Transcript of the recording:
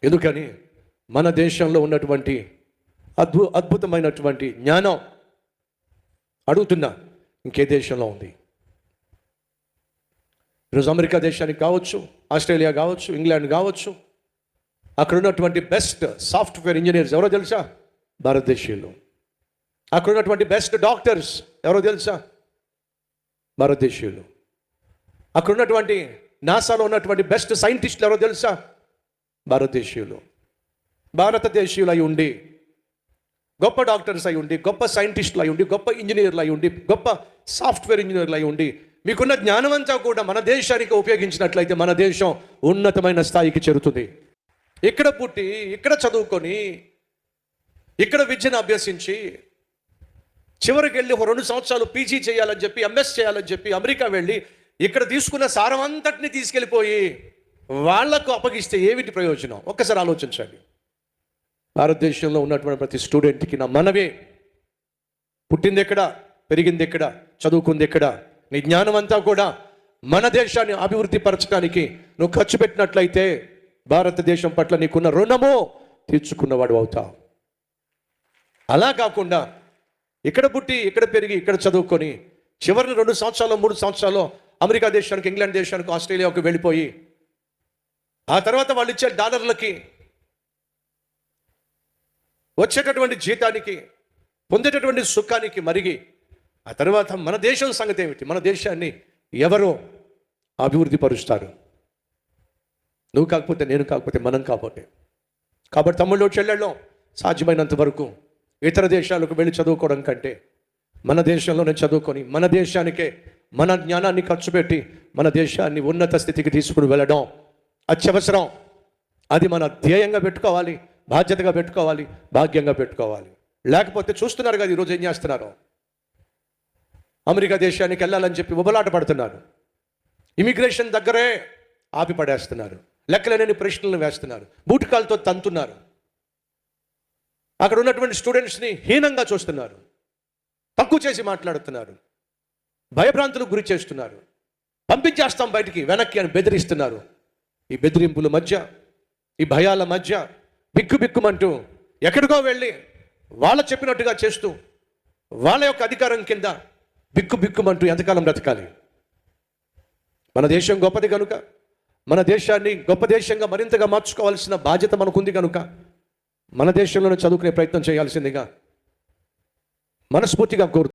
ఎందుకని మన దేశంలో ఉన్నటువంటి అద్భుతమైనటువంటి జ్ఞానం అడుగుతున్నా ఇంకే దేశంలో ఉంది? ఈరోజు అమెరికా దేశానికి కావచ్చు, ఆస్ట్రేలియా కావచ్చు, ఇంగ్లాండ్ కావచ్చు, అక్కడ ఉన్నటువంటి బెస్ట్ సాఫ్ట్వేర్ ఇంజనీర్స్ ఎవరో తెలుసా? భారతదేశీయులు. అక్కడ ఉన్నటువంటి బెస్ట్ డాక్టర్స్ ఎవరో తెలుసా? భారతదేశీయులు. అక్కడ ఉన్నటువంటి నాసాలో ఉన్నటువంటి బెస్ట్ సైంటిస్టులు ఎవరో తెలుసా? భారతదేశీయులు. భారతదేశీయులు అయి ఉండి, గొప్ప డాక్టర్స్ అయి ఉండి, గొప్ప సైంటిస్టులు అయి ఉండి, గొప్ప ఇంజనీర్లు అయి ఉండి, గొప్ప సాఫ్ట్వేర్ ఇంజనీర్లు అయి ఉండి, మీకున్న జ్ఞానం అంతా కూడా మన దేశానికి ఉపయోగించినట్లయితే మన దేశం ఉన్నతమైన స్థాయికి చేరుతుంది. ఇక్కడ పుట్టి, ఇక్కడ చదువుకొని, ఇక్కడ విద్యను అభ్యసించి, చివరికి వెళ్ళి 2 సంవత్సరాలు పీజీ చేయాలని చెప్పి, ఎంఎస్ చేయాలని చెప్పి అమెరికా వెళ్ళి ఇక్కడ తీసుకున్న సారం అంతటిని తీసుకెళ్ళిపోయి వాళ్లకు అప్పగిస్తే ఏమిటి ప్రయోజనం? ఒక్కసారి ఆలోచించండి. భారతదేశంలో ఉన్నటువంటి ప్రతి స్టూడెంట్కి నా మనవే, పుట్టింది ఎక్కడ, పెరిగింది ఎక్కడ, చదువుకుంది ఎక్కడ, నీ జ్ఞానం అంతా కూడా మన దేశాన్ని అభివృద్ధి పరచడానికి నువ్వు ఖర్చు పెట్టినట్లయితే భారతదేశం పట్ల నీకున్న రుణము తీర్చుకున్నవాడు అవుతావు. అలా కాకుండా ఇక్కడ పుట్టి, ఇక్కడ పెరిగి, ఇక్కడ చదువుకొని చివరిని 2 సంవత్సరాలు 3 సంవత్సరాలు అమెరికా దేశానికి, ఇంగ్లాండ్ దేశానికి, ఆస్ట్రేలియాకు వెళ్ళిపోయి ఆ తర్వాత వాళ్ళు ఇచ్చే డాలర్లకి, వచ్చేటటువంటి జీతానికి, పొందేటటువంటి సుఖానికి మరిగి ఆ తర్వాత మన దేశం సంగతి ఏమిటి? మన దేశాన్ని ఎవరో అభివృద్ధి పరుస్తారు? నువ్వు కాకపోతే, నేను కాకపోతే, మనం కాకపోతే. కాబట్టి తమ్ముళ్ళు, చెల్లెళ్ళు, సాధ్యమైనంత వరకు ఇతర దేశాలకు వెళ్ళి చదువుకోవడం కంటే మన దేశంలోనే చదువుకొని మన దేశానికే మన జ్ఞానాన్ని ఖర్చు పెట్టి మన దేశాన్ని ఉన్నత స్థితికి తీసుకుని వెళ్ళడం అత్యవసరం. అది మన ధ్యేయంగా పెట్టుకోవాలి, బాధ్యతగా పెట్టుకోవాలి, భాగ్యంగా పెట్టుకోవాలి. లేకపోతే చూస్తున్నారు కదా ఈరోజు ఏం చేస్తున్నారు? అమెరికా దేశానికి వెళ్ళాలని చెప్పి ఉబలాట పడుతున్నారు. ఇమిగ్రేషన్ దగ్గరే ఆపి పడేస్తున్నారు. లెక్కలేని ప్రశ్నలను వేస్తున్నారు. బూటకాలతో తంతున్నారు. అక్కడ ఉన్నటువంటి స్టూడెంట్స్ని హీనంగా చూస్తున్నారు. తక్కువ చేసి మాట్లాడుతున్నారు. భయభ్రాంతులకు గురి చేస్తున్నారు. పంపించేస్తాం బయటికి, వెనక్కి అని బెదిరిస్తున్నారు. ఈ బెదిరింపుల మధ్య, ఈ భయాల మధ్య బిక్కుబిక్కుమంటూ ఎక్కడికో వెళ్ళి వాళ్ళ చెప్పినట్టుగా చేస్తూ వాళ్ళ యొక్క అధికారం కింద బిక్కుబిక్కుమంటూ ఎంతకాలం బ్రతకాలి? మన దేశం గొప్పది కనుక, మన దేశాన్ని గొప్ప దేశంగా మరింతగా మార్చుకోవాల్సిన బాధ్యత మనకుంది కనుక మన దేశంలోనే చదువుకునే ప్రయత్నం చేయాల్సిందిగా మనస్ఫూర్తిగా కోరుతున్నాను.